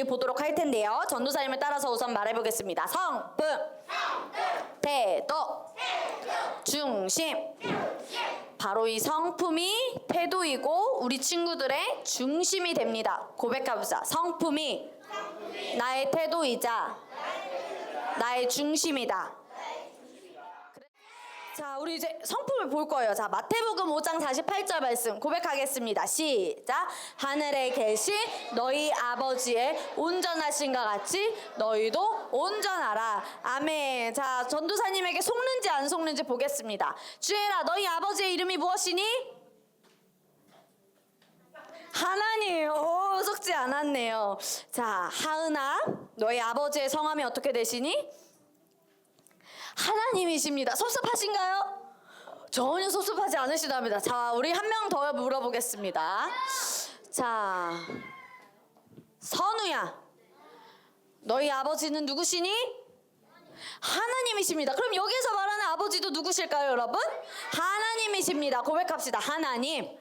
우리 보도록 할 텐데요. 전도사님을 따라서 우선 말해보겠습니다. 성품, 태도, 중심. 바로 이 성품이 태도이고 우리 친구들의 중심이 됩니다. 고백해보자. 성품이 나의 태도이자 나의 중심이다. 자, 우리 이제 성품을 볼 거예요. 자, 마태복음 5장 48절 말씀 고백하겠습니다. 시작. 하늘에 계신 너희 아버지의 온전하신과 같이 너희도 온전하라. 아멘. 자, 전도사님에게 속는지 안 속는지 보겠습니다. 주애라, 너희 아버지의 이름이 무엇이니? 하나님. 오, 속지 않았네요. 자, 하은아, 너희 아버지의 성함이 어떻게 되시니? 하나님이십니다. 섭섭하신가요? 전혀 섭섭하지 않으시답니다. 자, 우리 한 명 더 물어보겠습니다. 자, 선우야, 너희 아버지는 누구시니? 하나님이십니다. 그럼 여기서 말하는 아버지도 누구실까요, 여러분? 하나님이십니다. 고백합시다. 하나님.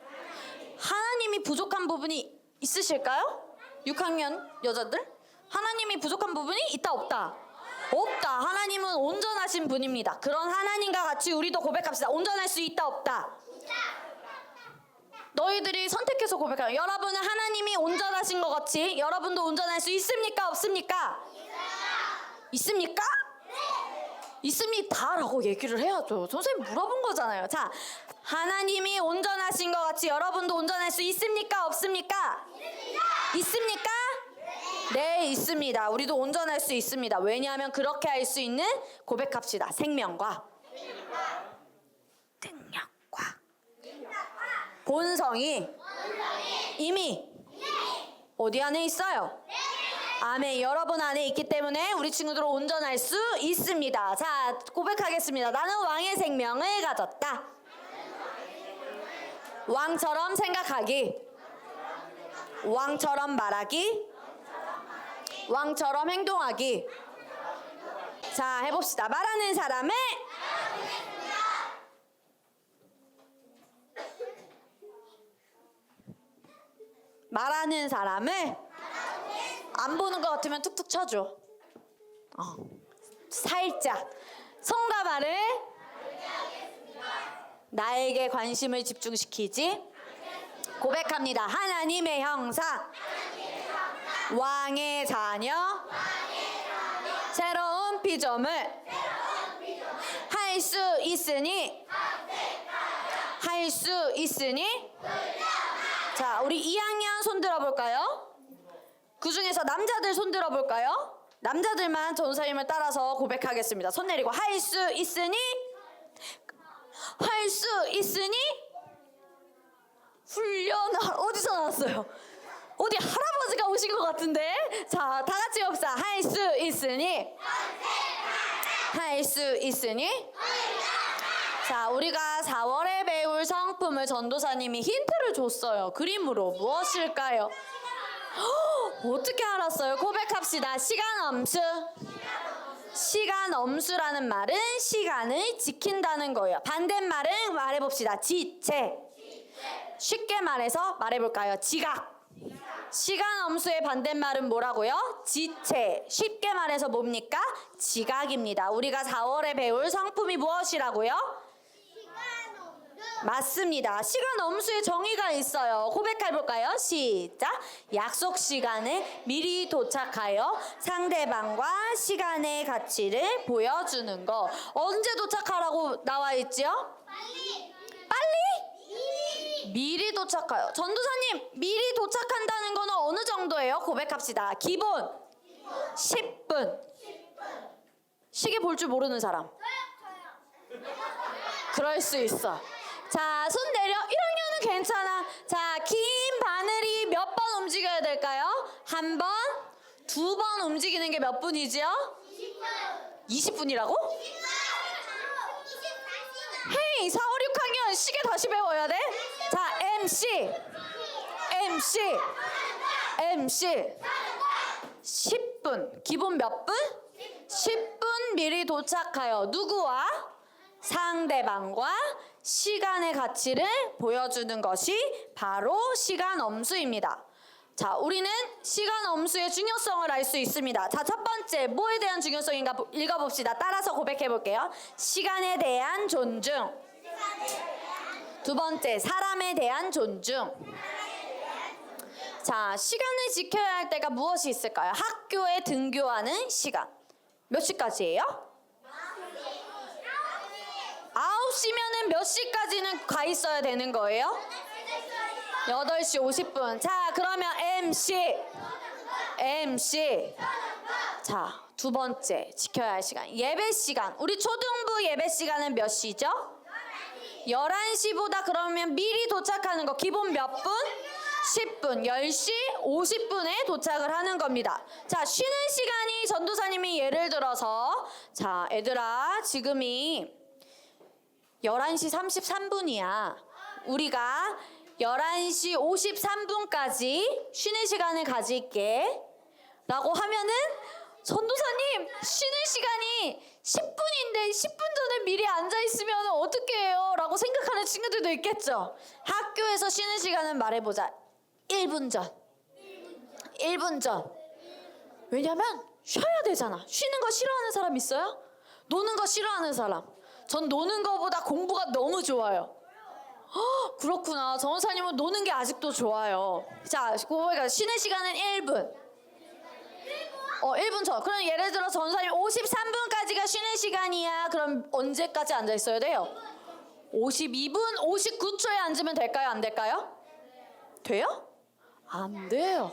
하나님이 부족한 부분이 있으실까요? 6학년 여자들? 하나님이 부족한 부분이 있다 없다? 없다. 하나님은 온전하신 분입니다. 그런 하나님과 같이 우리도 고백합시다. 온전할 수 있다 없다? 너희들이 선택해서 고백해요. 여러분은 하나님이 온전하신 것 같이 여러분도 온전할 수 있습니까 없습니까? 있습니까? 있습니다 라고 얘기를 해야죠. 선생님 물어본 거잖아요. 자, 하나님이 온전하신 것 같이 여러분도 온전할 수 있습니까 없습니까? 있습니까? 네, 있습니다. 우리도 온전할 수 있습니다. 왜냐하면 그렇게 할 수 있는 고백합시다. 생명과 능력과 본성이 이미 어디 안에 있어요? 아멘. 여러분 안에 있기 때문에 우리 친구들은 온전할 수 있습니다. 자, 고백하겠습니다. 나는 왕의 생명을 가졌다. 왕처럼 생각하기, 왕처럼 말하기, 왕처럼 행동하기. 자, 해봅시다. 말하는 사람을 말하는 사람을 안 보는 것 같으면 툭툭 쳐줘. 살짝 손과 발을 나에게 관심을 집중시키지. 고백합니다. 하나님의 형상, 왕의 자녀, 새로운 피조물 할 수 있으니 자, 우리 2학년 손 들어볼까요? 그 중에서 남자들 손 들어볼까요? 남자들만 전도사님을 따라서 고백하겠습니다. 손 내리고 할 수 있으니 훈련할. 어디서 나왔어요? 어디 할아버지가 오신 것 같은데? 자, 다 같이 합시다. 할 수 있으니 자, 우리가 4월에 배울 성품을 전도사님이 힌트를 줬어요. 그림으로. 무엇일까요? 어떻게 알았어요? 고백합시다. 시간 엄수라는 말은 시간을 지킨다는 거예요. 반대말은 말해봅시다. 지체. 쉽게 말해서 말해볼까요? 지각. 시간 엄수의 반대말은 뭐라고요? 지체. 쉽게 말해서 뭡니까? 지각입니다. 우리가 4월에 배울 성품이 무엇이라고요? 맞습니다. 시간 엄수의 정의가 있어요. 고백해볼까요? 시작. 약속 시간에 미리 도착하여 상대방과 시간의 가치를 보여주는 거. 언제 도착하라고 나와 있지요? 빨리? 미리 도착해요. 전도사님, 미리 도착한다는 건 어느 정도예요? 고백합시다. 기본 10분. 시계 볼 줄 모르는 사람. 그럴 수 있어. 자, 손 내려. 1학년은 괜찮아. 자, 긴 바늘이 몇 번 움직여야 될까요? 한 번, 두 번 움직이는 게 몇 분이지요? 20분이라고? 헤이, 4, 5, 6학년 시계 다시 배워야 돼? 자, MC 10분. 기본 몇 분? 10분 미리 도착하여 누구와? 상대방과 시간의 가치를 보여주는 것이 바로 시간 엄수입니다. 자, 우리는 시간 엄수의 중요성을 알 수 있습니다. 자, 첫 번째 뭐에 대한 중요성인가 읽어봅시다. 따라서 고백해 볼게요. 시간에 대한 존중. 두 번째, 사람에 대한 존중. 자, 시간을 지켜야 할 때가 무엇이 있을까요? 학교에 등교하는 시간. 몇 시까지예요? 9시면은 몇 시까지는 가 있어야 되는 거예요? 8시 50분. 자, 그러면 MC. 자, 두 번째 지켜야 할 시간. 예배 시간. 우리 초등부 예배 시간은 몇 시죠? 11시보다 그러면 미리 도착하는 거 기본 몇 분? 10분. 10시 50분에 도착을 하는 겁니다. 자, 쉬는 시간이 전도사님이 예를 들어서 자, 얘들아 지금이 11시 33분이야. 우리가 11시 53분까지 쉬는 시간을 가질게 라고 하면은 전도사님 쉬는 시간이 10분인데 10분 전에 미리 앉아있으면 어떻게 해요? 라고 생각하는 친구들도 있겠죠. 학교에서 쉬는 시간은 말해보자. 1분 전. 1분 전. 왜냐면 쉬어야 되잖아. 쉬는 거 싫어하는 사람 있어요? 노는 거 싫어하는 사람. 전 노는 거보다 공부가 너무 좋아요. 그렇구나. 전도사님은 노는 게 아직도 좋아요. 자, 그러니까 쉬는 시간은 1분. 1분 전. 그럼 예를 들어 전도사님 53분까지가 쉬는 시간이야. 그럼 언제까지 앉아 있어야 돼요? 52분, 59초에 앉으면 될까요? 안 될까요? 돼요? 안 돼요.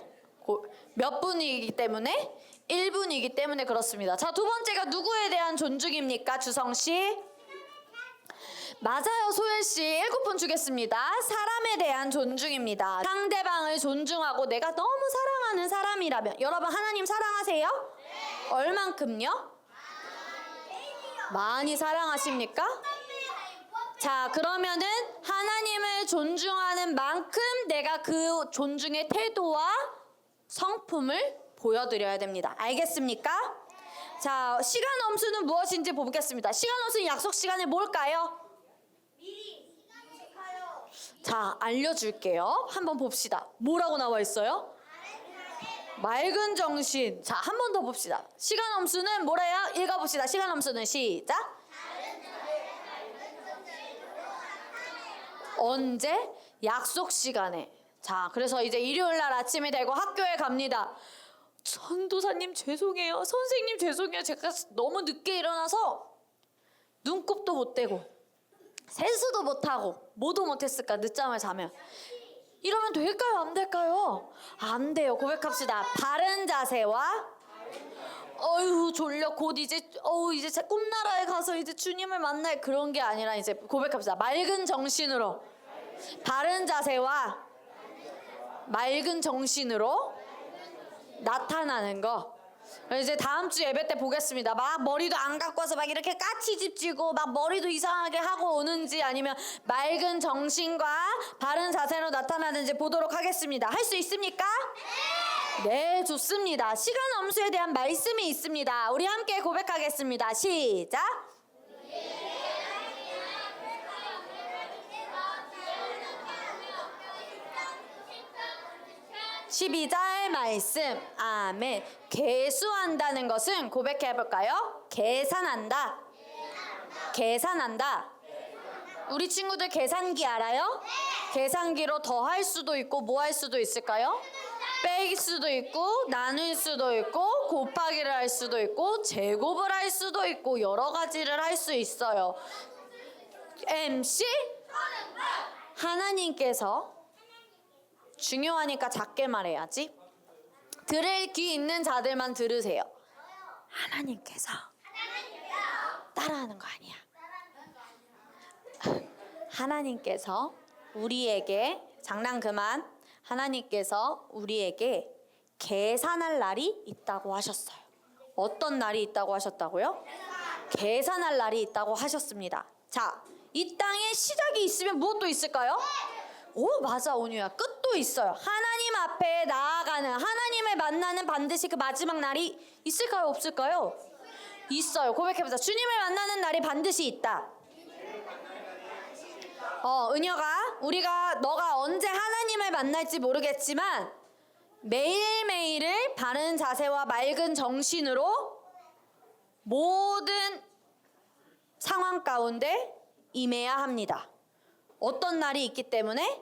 몇 분이기 때문에? 1분이기 때문에 그렇습니다. 자, 두 번째가 누구에 대한 존중입니까? 주성씨? 맞아요, 소연씨. 7분 주겠습니다. 사람에 대한 존중입니다. 상대방을 존중하고 내가 너무 사랑하는 사람이라면 여러분 하나님 사랑하세요? 네. 얼만큼요? 많이 사랑하십니까? 자, 그러면은 하나님을 존중하는 만큼 내가 그 존중의 태도와 성품을 보여드려야 됩니다. 알겠습니까? 자, 시간 엄수는 무엇인지 보겠습니다. 시간 엄수는 약속 시간이 뭘까요? 자, 알려줄게요. 한번 봅시다. 뭐라고 나와 있어요? 맑은 정신. 자, 한 번 더 봅시다. 시간 엄수는 뭐래요? 읽어봅시다. 시간 엄수는 시작. 언제? 약속 시간에. 자, 그래서 이제 일요일 날 아침이 되고 학교에 갑니다. 전도사님 죄송해요. 선생님 죄송해요. 제가 너무 늦게 일어나서 눈곱도 못 떼고 세수도 못하고 뭐도 못했을까 늦잠을 자면. 이러면 될까요? 안 될까요? 안 돼요. 고백합시다. 바른 자세와 어휴 졸려 곧 이제 이제 꿈나라에 가서 이제 주님을 만날 그런 게 아니라 이제 고백합시다. 맑은 정신으로 바른 자세와 맑은 정신으로 나타나는 거. 이제 다음 주 예배 때 보겠습니다. 막 머리도 안 갖고 와서 막 이렇게 까치집 쥐고 막 머리도 이상하게 하고 오는지 아니면 맑은 정신과 바른 자세로 나타나는지 보도록 하겠습니다. 할 수 있습니까? 네, 좋습니다. 시간 엄수에 대한 말씀이 있습니다. 우리 함께 고백하겠습니다. 시작. 12절 말씀. 아멘. 계수한다는 것은 고백해볼까요? 계산한다. 계산한다. 우리 친구들 계산기 알아요? 계산기로 더할 수도 있고 뭐 할 수도 있을까요? 뺄 수도 있고 나눌 수도 있고 곱하기를 할 수도 있고 제곱을 할 수도 있고 여러 가지를 할 수 있어요. MC 하나님께서 중요하니까 작게 말해야지. 들을 귀 있는 자들만 들으세요. 하나님께서 따라하는 거 아니야. 하나님께서 우리에게 장난 그만. 하나님께서 우리에게 계산할 날이 있다고 하셨어요. 어떤 날이 있다고 하셨다고요? 계산할 날이 있다고 하셨습니다. 자, 이 땅에 시작이 있으면 무엇도 있을까요? 오, 맞아, 온유야. 끝도 있어요. 하나님 앞에 나아가는, 하나님을 만나는 반드시 그 마지막 날이 있을까요? 없을까요? 있어요. 고백해보자. 주님을 만나는 날이 반드시 있다. 은혁아, 너가 언제 하나님을 만날지 모르겠지만 매일매일을 바른 자세와 맑은 정신으로 모든 상황 가운데 임해야 합니다. 어떤 날이 있기 때문에?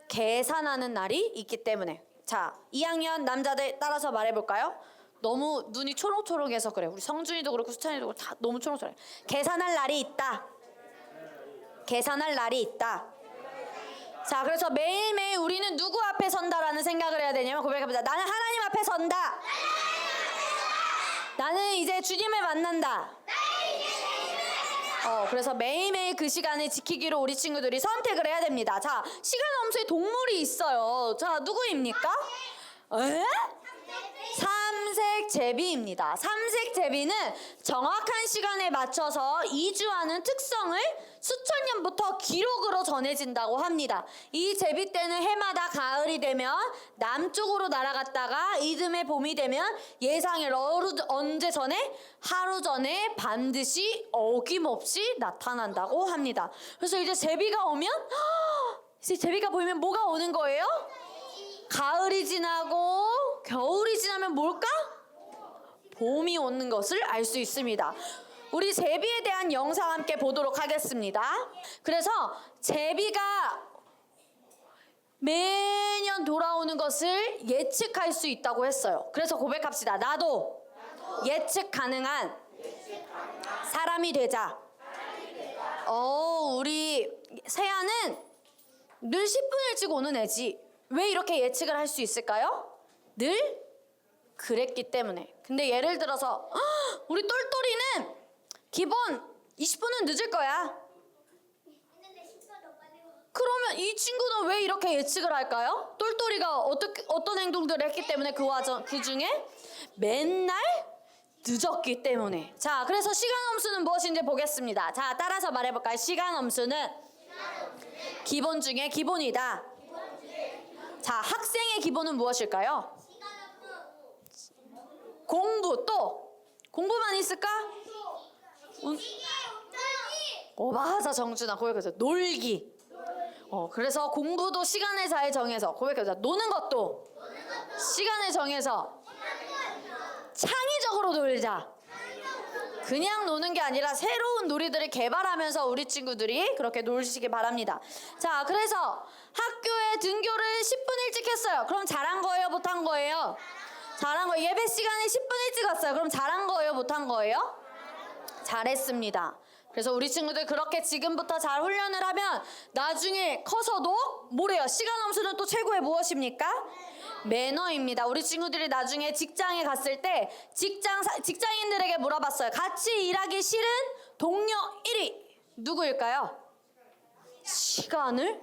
계산하는 날이 있기 때문에. 자, 2학년 남자들 따라서 말해볼까요? 너무 눈이 초록초록해서 그래. 우리 성준이도 그렇고 수찬이도 그렇고 다 너무 초록초록해. 계산할 날이 있다. 계산할 날이 있다. 자, 그래서 매일매일 우리는 누구 앞에 선다라는 생각을 해야 되냐면 고백합니다. 나는 하나님 앞에 선다. 나는 이제 주님을 만난다. 그래서 매일매일 그 시간을 지키기로 우리 친구들이 선택을 해야 됩니다. 자, 시간 엄수에 동물이 있어요. 자, 누구입니까? 삼색제비입니다. 삼색제비는 정확한 시간에 맞춰서 이주하는 특성을 수천 년부터 기록으로 전해진다고 합니다. 이 제비떼는 해마다 가을이 되면 남쪽으로 날아갔다가 이듬해 봄이 되면 예상일 언제 전에? 하루 전에 반드시 어김없이 나타난다고 합니다. 그래서 이제 제비가 오면 이제 제비가 보이면 뭐가 오는 거예요? 가을이 지나고 겨울이 지나면 뭘까? 봄이 오는 것을 알 수 있습니다. 우리 제비에 대한 영상 함께 보도록 하겠습니다. 그래서 제비가 매년 돌아오는 것을 예측할 수 있다고 했어요. 그래서 고백합시다. 나도 예측 가능한 사람이 되자. 우리 세아는 늘 10분 일찍 오는 애지. 왜 이렇게 예측을 할 수 있을까요? 늘 그랬기 때문에. 근데 예를 들어서 우리 똘똘이는 기본 20분은 늦을 거야. 그러면 이 친구는 왜 이렇게 예측을 할까요? 똘똘이가 어떤 행동들을 했기 때문에 그 중에 맨날 늦었기 때문에. 자, 그래서 시간 엄수는 무엇인지 보겠습니다. 자, 따라서 말해볼까요? 시간 엄수는 기본 중에 기본이다. 자, 학생의 기본은 무엇일까요? 공부. 또 공부만 있을까? 맞아, 정준아. 고백하자. 놀기. 그래서 공부도 시간을 잘 정해서. 고백하자. 노는 것도 시간을 정해서 창의적으로 놀자. 그냥 노는 게 아니라 새로운 놀이들을 개발하면서 우리 친구들이 그렇게 놀시기 바랍니다. 자, 그래서 학교에 등교를 10분 일찍 했어요. 그럼 잘한 거예요? 못한 거예요? 잘한 거예요. 예배 시간에 10분 일찍 왔어요. 그럼 잘한 거예요? 못한 거예요? 잘했습니다. 그래서 우리 친구들 그렇게 지금부터 잘 훈련을 하면 나중에 커서도 뭐래요? 시간 엄수는 또 최고의 무엇입니까? 매너입니다. 우리 친구들이 나중에 직장에 갔을 때 직장인들에게 물어봤어요. 같이 일하기 싫은 동료 1위 누구일까요? 시간을?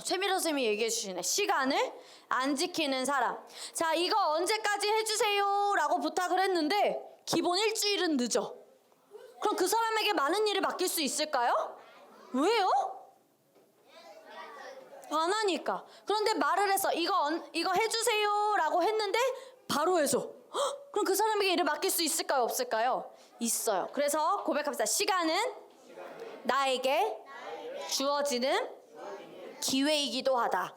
최미라 선생님이 얘기해 주시네. 시간을 안 지키는 사람. 자, 이거 언제까지 해주세요 라고 부탁을 했는데 기본 일주일은 늦어. 그럼 그 사람에게 많은 일을 맡길 수 있을까요? 왜요? 안 하니까. 그런데 말을 해서 이거 해주세요 라고 했는데 바로 해서 그럼 그 사람에게 일을 맡길 수 있을까요? 없을까요? 있어요. 그래서 고백합시다. 시간은 나에게 주어지는 기회이기도 하다.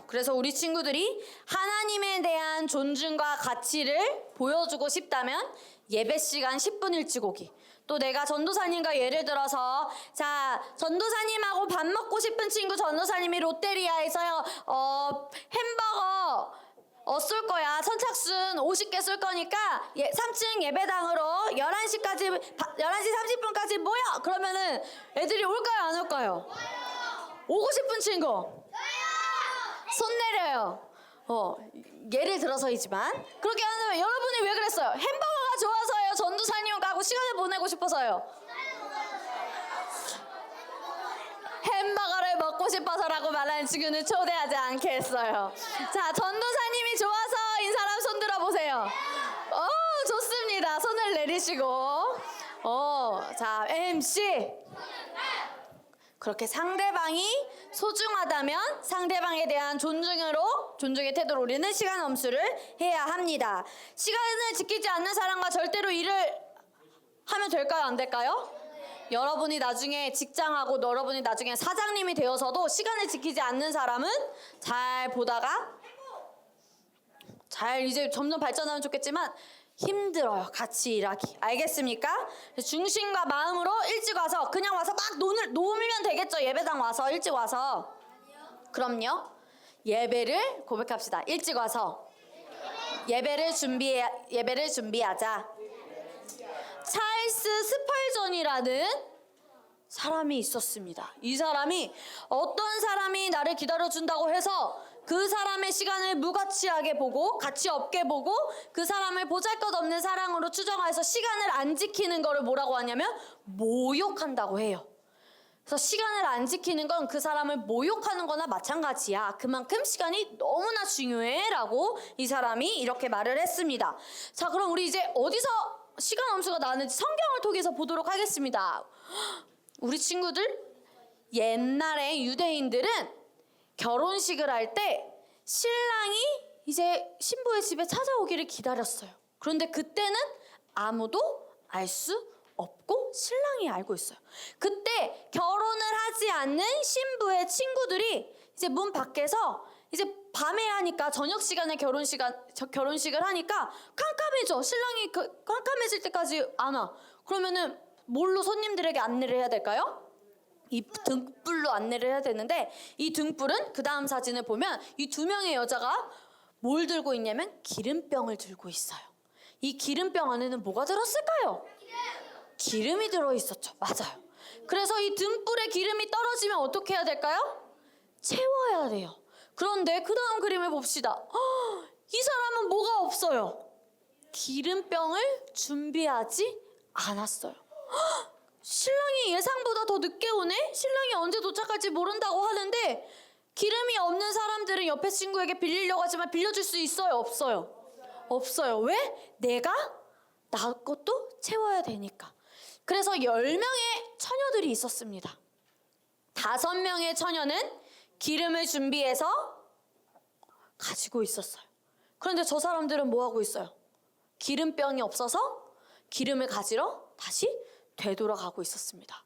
그래서 우리 친구들이 하나님에 대한 존중과 가치를 보여주고 싶다면 예배 시간 10분 일찍 오기. 또 내가 전도사님과 예를 들어서 자, 전도사님하고 밥 먹고 싶은 친구, 전도사님이 롯데리아에서 햄버거 쏠 거야. 선착순 50개 쏠 거니까 3층 예배당으로 11시 30분까지 모여. 그러면은 애들이 올까요, 안 올까요? 오고 싶은 친구 손 내려요. 예를 들어서이지만 그렇게 하면 여러분이 왜 그랬어요? 햄버거가 좋아서요? 전도사님하고 시간을 보내고 싶어서요? 햄버거를 먹고 싶어서라고 말하는 친구는 초대하지 않겠어요. 자, 전도사님이 좋아서인 사람 손 들어보세요. 좋습니다. 손을 내리시고 자, MC 그렇게 상대방이 소중하다면 상대방에 대한 존중의 태도로 우리는 시간 엄수를 해야 합니다. 시간을 지키지 않는 사람과 절대로 일을 하면 될까요? 안 될까요? 여러분이 나중에 직장하고 여러분이 나중에 사장님이 되어서도 시간을 지키지 않는 사람은 잘 보다가 잘 이제 점점 발전하면 좋겠지만 힘들어요. 같이 일하기. 알겠습니까? 중심과 마음으로 일찍 와서 그냥 와서 막 놀면 되겠죠. 예배당 와서 일찍 와서. 그럼요. 예배를 고백합시다. 일찍 와서 예배를 준비하자. 찰스 스펄전이라는 사람이 있었습니다. 이 사람이 어떤 사람이 나를 기다려준다고 해서 그 사람의 시간을 무가치하게 보고 가치 없게 보고 그 사람을 보잘것없는 사랑으로 추정해서 시간을 안 지키는 거를 뭐라고 하냐면 모욕한다고 해요. 그래서 시간을 안 지키는 건 그 사람을 모욕하는 거나 마찬가지야. 그만큼 시간이 너무나 중요해 라고 이 사람이 이렇게 말을 했습니다. 자, 그럼 우리 이제 어디서 시간 엄수가 나왔는지 성경을 통해서 보도록 하겠습니다. 우리 친구들, 옛날에 유대인들은 결혼식을 할 때 신랑이 이제 신부의 집에 찾아오기를 기다렸어요. 그런데 그때는 아무도 알 수 없고 신랑이 알고 있어요. 그때 결혼을 하지 않는 신부의 친구들이 이제 문 밖에서 이제 밤에 하니까 저녁 시간에 결혼식을 하니까 깜깜해져. 신랑이 깜깜해질 때까지 안 와. 그러면은 뭘로 손님들에게 안내를 해야 될까요? 이 등불로 안내를 해야 되는데 이 등불은 그 다음 사진을 보면 이 두 명의 여자가 뭘 들고 있냐면 기름병을 들고 있어요. 이 기름병 안에는 뭐가 들었을까요? 기름이 들어있었죠. 맞아요. 그래서 이 등불에 기름이 떨어지면 어떻게 해야 될까요? 채워야 돼요. 그런데 그 다음 그림을 봅시다. 이 사람은 뭐가 없어요? 기름병을 준비하지 않았어요. 신랑이 예상보다 더 늦게 오네? 신랑이 언제 도착할지 모른다고 하는데 기름이 없는 사람들은 옆에 친구에게 빌리려고 하지만 빌려줄 수 있어요? 없어요? 없어요. 왜? 내가 나 것도 채워야 되니까. 그래서 10명의 처녀들이 있었습니다. 5명의 처녀는 기름을 준비해서 가지고 있었어요. 그런데 저 사람들은 뭐 하고 있어요? 기름병이 없어서 기름을 가지러 다시 되돌아가고 있었습니다.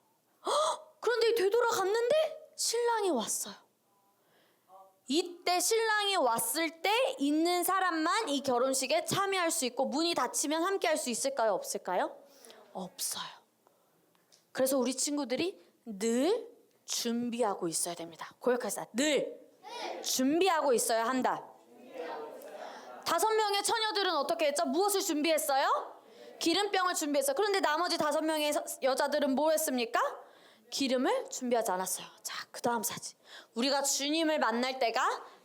그런데 되돌아갔는데 신랑이 왔어요. 이때 신랑이 왔을 때 있는 사람만 이 결혼식에 참여할 수 있고 문이 닫히면 함께 할 수 있을까요? 없을까요? 없어요. 그래서 우리 친구들이 늘 준비하고 있어야 됩니다. 고백하시다. 늘 준비하고 있어야 한다. 5명의 처녀들은 어떻게 했죠? 무엇을 준비했어요? 기름병을 준비했어요. 그런데 나머지 5명의 여자들은 뭐 했습니까? 기름을 준비하지 않았어요. 자, 그 다음 사진. 우리가 주님을 만날 때가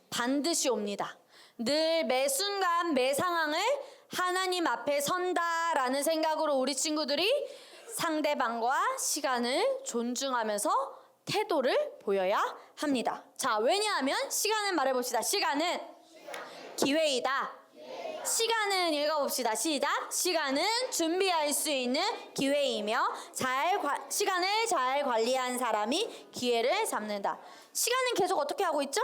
반드시 옵니다. 늘 매 순간 매 상황을 하나님 앞에 선다라는 생각으로 우리 친구들이 상대방과 시간을 존중하면서 태도를 보여야 합니다. 자, 왜냐하면 시간은 말해봅시다. 시간은 기회이다. 시간은 읽어봅시다. 시작. 시간은 준비할 수 있는 기회이며 시간을 잘 관리한 사람이 기회를 잡는다. 시간은 계속 어떻게 하고 있죠?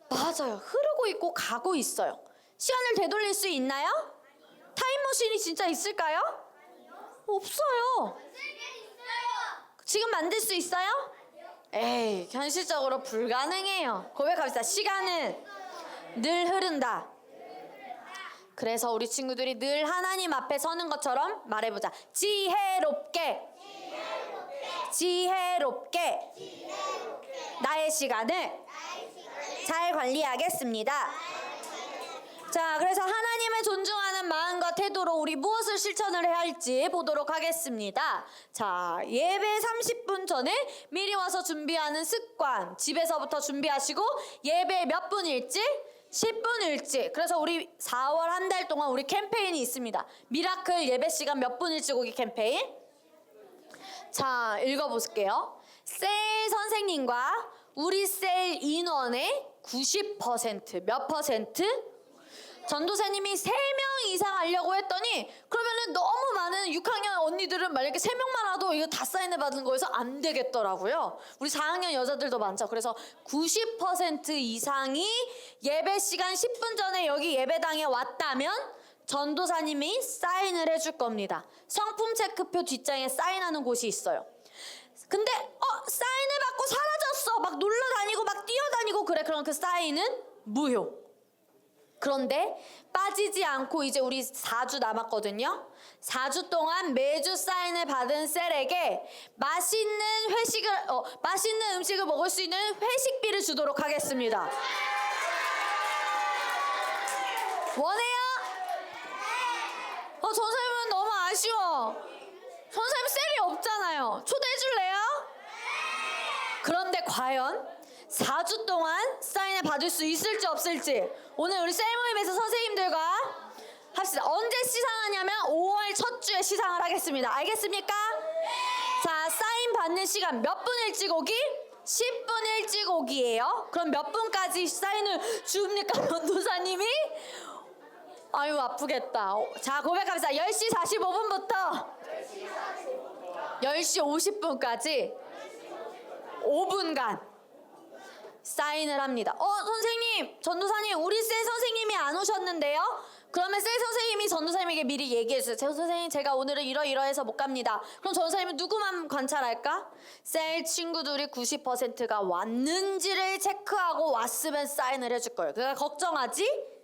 맞아요. 흐르고 있고 가고 있어요. 시간을 되돌릴 수 있나요? 타임머신이 진짜 있을까요? 없어요. 지금 만들 수 있어요? 에이, 현실적으로 불가능해요. 고백합시다. 시간은 늘 흐른다. 그래서 우리 친구들이 늘 하나님 앞에 서는 것처럼 말해보자. 지혜롭게 나의 시간을 잘 관리하겠습니다. 자, 그래서 하나님을 존중하는 마음과 태도로 우리 무엇을 실천을 해야 할지 보도록 하겠습니다. 자, 예배 30분 전에 미리 와서 준비하는 습관, 집에서부터 준비하시고 예배 몇 분 일찍? 10분 일찍. 그래서 우리 4월 한 달 동안 우리 캠페인이 있습니다. 미라클 예배 시간 몇 분 일찍 오기 캠페인. 자, 읽어볼게요. 셀 선생님과 우리 셀 인원의 90% 몇 퍼센트? 전도사님이 3명 이상 하려고 했더니 그러면은 너무 많은 6학년 언니들은 만약에 3명만 와도 이거 다 사인을 받는 거여서 안 되겠더라고요. 우리 4학년 여자들도 많죠. 그래서 90% 이상이 예배 시간 10분 전에 여기 예배당에 왔다면 전도사님이 사인을 해줄 겁니다. 성품 체크표 뒷장에 사인하는 곳이 있어요. 근데 사인을 받고 사라졌어. 막 놀러다니고 막 뛰어다니고 그래. 그럼 그 사인은 무효. 그런데 빠지지 않고 이제 우리 4주 남았거든요. 4주 동안 매주 사인을 받은 셀에게 맛있는 음식을 먹을 수 있는 회식비를 주도록 하겠습니다. 원해요? 전사님은 너무 아쉬워. 전사님 셀이 없잖아요. 초대해 줄래요? 그런데 과연 4주 동안 사인을 받을 수 있을지 없을지 오늘 우리 셀 모임에서 선생님들과 합시다. 언제 시상하냐면 5월 첫 주에 시상을 하겠습니다. 알겠습니까? 자, 사인 받는 시간 몇 분 일찍 오기? 10분 일찍 오기예요. 그럼 몇 분까지 사인을 줍니까, 전도사님이? 아유, 아프겠다. 자, 고백합시다. 10시 45분부터 10시 50분까지 5분간 사인을 합니다. 선생님, 전도사님, 우리 셀 선생님이 안 오셨는데요? 그러면 셀 선생님이 전도사님에게 미리 얘기해주세요. 선생님, 제가 오늘은 이러이러해서 못 갑니다. 그럼 전도사님은 누구만 관찰할까? 셀 친구들이 90%가 왔는지를 체크하고 왔으면 사인을 해줄 거예요. 그러니까 걱정하지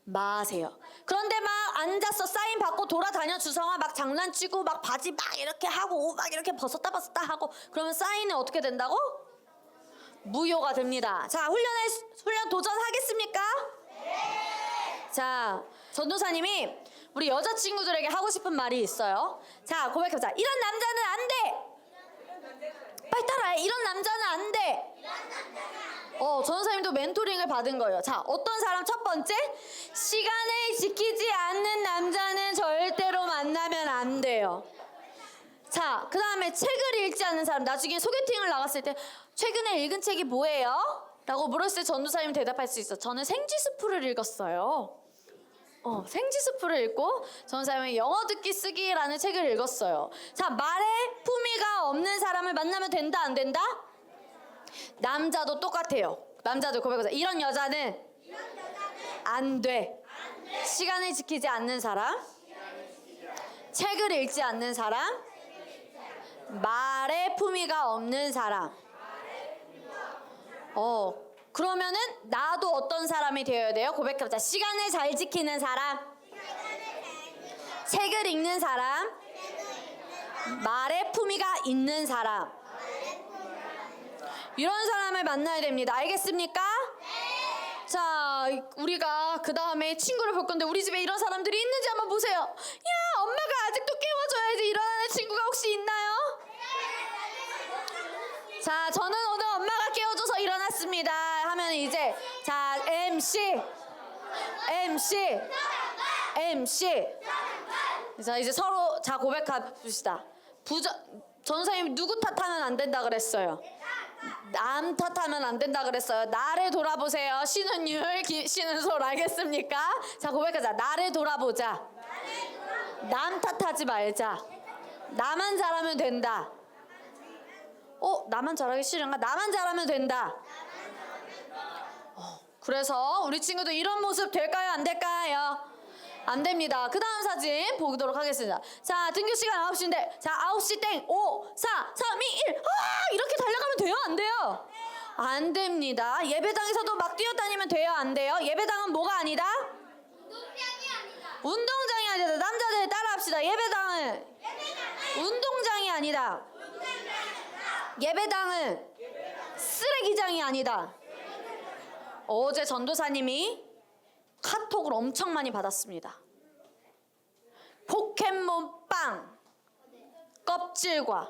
마세요. 그런데 막 앉아서 사인 받고 돌아다녀 주성아 막 장난치고 막 바지 막 이렇게 하고 막 이렇게 벗었다 하고 그러면 사인은 어떻게 된다고? 무효가 됩니다. 자, 훈련 도전하겠습니까? 네. 자, 전도사님이 우리 여자친구들에게 하고 싶은 말이 있어요. 자, 고백해보자. 이런 남자는 안 돼. 빨리 따라해. 이런 남자는 안 돼. 전도사님도 멘토링을 받은 거예요. 자, 어떤 사람 첫 번째? 시간을 지키지 않는 남자는 절대로 만나면 안 돼요. 자, 그 다음에 책을 읽지 않는 사람. 나중에 소개팅을 나갔을 때 최근에 읽은 책이 뭐예요? 라고 물었을 때 전도사님이 대답할 수 있어. 저는 생지수풀을 읽었어요. 생지수풀을 읽고 전도사님이 영어 듣기 쓰기라는 책을 읽었어요. 자, 말에 품위가 없는 사람을 만나면 된다 안 된다? 남자도 똑같아요. 남자도 고백하자. 이런 여자는 안 돼. 시간을 지키지 않는 사람, 책을 읽지 않는 사람, 말에 품위가 없는 사람. 그러면은 나도 어떤 사람이 되어야 돼요? 고백해보자. 시간을 잘 지키는 사람, 책을 읽는 사람, 말에 품위가 있는 사람. 이런 사람을 만나야 됩니다. 알겠습니까? 네. 자, 우리가 그 다음에 친구를 볼 건데 우리 집에 이런 사람들이 있는지 한번 보세요. 야, 엄마가 아직도 깨워줘야지 일어나는 친구가 혹시 있나요? 자, 저는 오늘 엄마가 깨워줘서 일어났습니다 하면 이제 자, MC 자, 이제 서로 자 고백합시다. 전사님이 누구 탓하면 안 된다 그랬어요? 남 탓하면 안 된다 그랬어요. 나를 돌아보세요. 신은율, 신은솔 알겠습니까? 자, 고백하자. 나를 돌아보자. 남 탓하지 말자. 나만 잘하면 된다. 나만 잘하기 싫은가? 나만 잘하면 된다. 그래서 우리 친구도 이런 모습 될까요? 안 될까요? 안 됩니다. 그 다음 사진 보도록 하겠습니다. 자, 등교 시간 9시인데 자, 9시 땡 5, 4, 3, 2, 1 이렇게 달려가면 돼요? 안 돼요? 안 됩니다. 예배당에서도 막 뛰어다니면 돼요? 안 돼요? 예배당은 뭐가 아니다? 운동장이 아니다. 남자들 따라합시다. 예배당은 운동장이 아니다. 예배당은 쓰레기장이 아니다. 어제 전도사님이 카톡을 엄청 많이 받았습니다. 포켓몬 빵 껍질과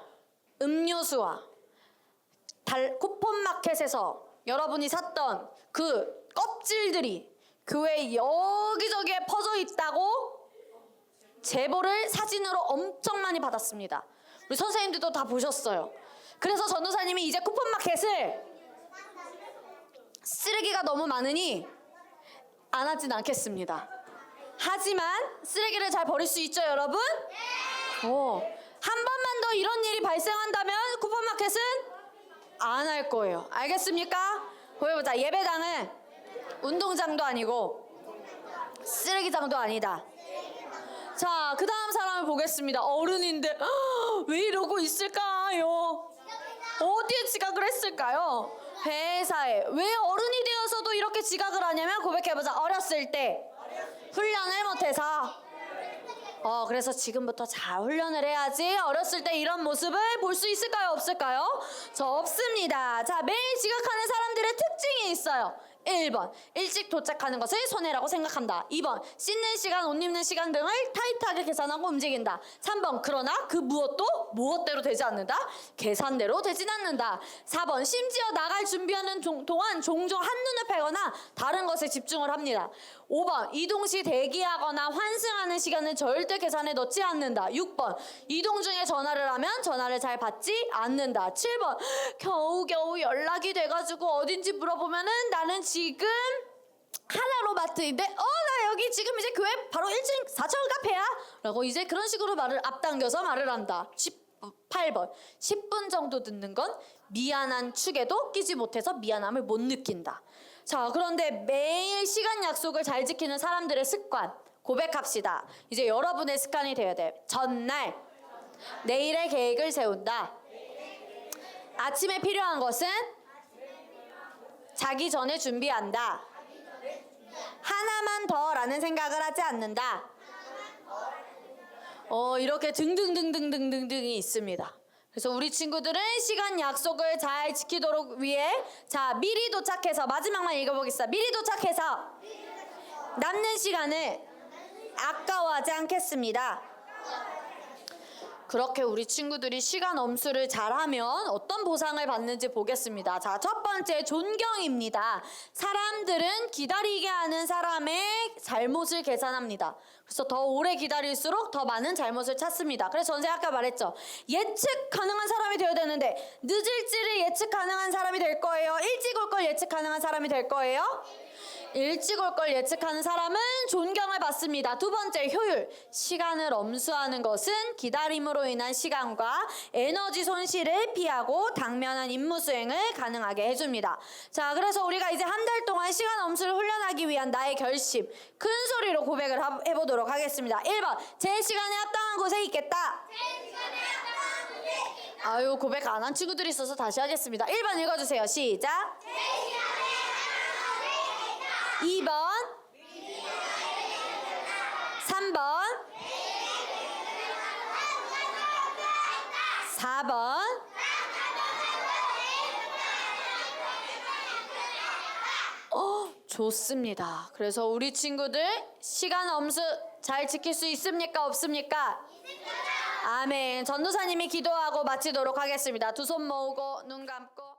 음료수와 쿠폰마켓에서 여러분이 샀던 그 껍질들이 교회 여기저기에 퍼져 있다고 제보를 사진으로 엄청 많이 받았습니다. 우리 선생님들도 다 보셨어요. 그래서 전도사님이 이제 쿠폰마켓을 쓰레기가 너무 많으니 안 하진 않겠습니다. 하지만 쓰레기를 잘 버릴 수 있죠, 여러분? 네. 한 번만 더 이런 일이 발생한다면 쿠폰마켓은 안 할 거예요. 알겠습니까? 보여보자. 예배당은 운동장도 아니고 쓰레기장도 아니다. 자, 그 다음 사람을 보겠습니다. 어른인데 왜 이러고 있을까요? 어디에 지각을 했을까요? 회사에. 왜 어른이 되어서도 이렇게 지각을 하냐면 고백해보자. 어렸을 때 훈련을 못해서. 그래서 지금부터 잘 훈련을 해야지 어렸을 때 이런 모습을 볼 수 있을까요? 없을까요? 저 없습니다. 자, 매일 지각하는 사람들의 특징이 있어요. 1번, 일찍 도착하는 것을 손해라고 생각한다. 2번, 씻는 시간, 옷 입는 시간 등을 타이트하게 계산하고 움직인다. 3번, 그러나 그 무엇도 무엇대로 되지 않는다. 계산대로 되진 않는다. 4번, 심지어 나갈 준비하는 동안 종종 한눈을 패거나 다른 것에 집중을 합니다. 5번, 이동 시 대기하거나 환승하는 시간은 절대 계산에 넣지 않는다. 6번, 이동 중에 전화를 하면 전화를 잘 받지 않는다. 7번, 겨우겨우 연락이 돼가지고 어딘지 물어보면은 나는 지금 하나로마트인데 나 여기 지금 이제 교회 바로 1층 4층 카페야 라고 이제 그런 식으로 말을 앞당겨서 말을 한다. 8번, 10분 정도 듣는 건 미안한 축에도 끼지 못해서 미안함을 못 느낀다. 자, 그런데 매일 시간 약속을 잘 지키는 사람들의 습관 고백합시다. 이제 여러분의 습관이 되어야 돼. 전날 내일의 계획을 세운다. 아침에 필요한 것은 자기 전에 준비한다. 하나만 더라는 생각을 하지 않는다. 이렇게 등등등등등등등이 있습니다. 그래서 우리 친구들은 시간 약속을 잘 지키도록 위해 자, 미리 도착해서 마지막만 읽어보겠습니다. 미리 도착해서 남는 시간을 아까워하지 않겠습니다. 그렇게 우리 친구들이 시간 엄수를 잘하면 어떤 보상을 받는지 보겠습니다. 자, 첫 번째 존경입니다. 사람들은 기다리게 하는 사람의 잘못을 계산합니다. 그래서 더 오래 기다릴수록 더 많은 잘못을 찾습니다. 그래서 전제 아까 말했죠. 예측 가능한 사람이 되어야 되는데 늦을지를 예측 가능한 사람이 될 거예요? 일찍 올 걸 예측 가능한 사람이 될 거예요? 일찍 올 걸 예측하는 사람은 존경을 받습니다. 두 번째, 효율. 시간을 엄수하는 것은 기다림으로 인한 시간과 에너지 손실을 피하고 당면한 임무 수행을 가능하게 해줍니다. 자, 그래서 우리가 이제 한 달 동안 시간 엄수를 훈련하기 위한 나의 결심, 큰 소리로 고백을 해보도록 하겠습니다. 1번, 제 시간에 합당한 곳에 있겠다. 아유, 고백 안 한 친구들이 있어서 다시 하겠습니다. 1번 읽어주세요. 시작. 2번, 3번, 4번, 좋습니다. 그래서 우리 친구들 시간 엄수 잘 지킬 수 있습니까? 없습니까? 아멘. 전도사님이 기도하고 마치도록 하겠습니다. 두 손 모으고 눈 감고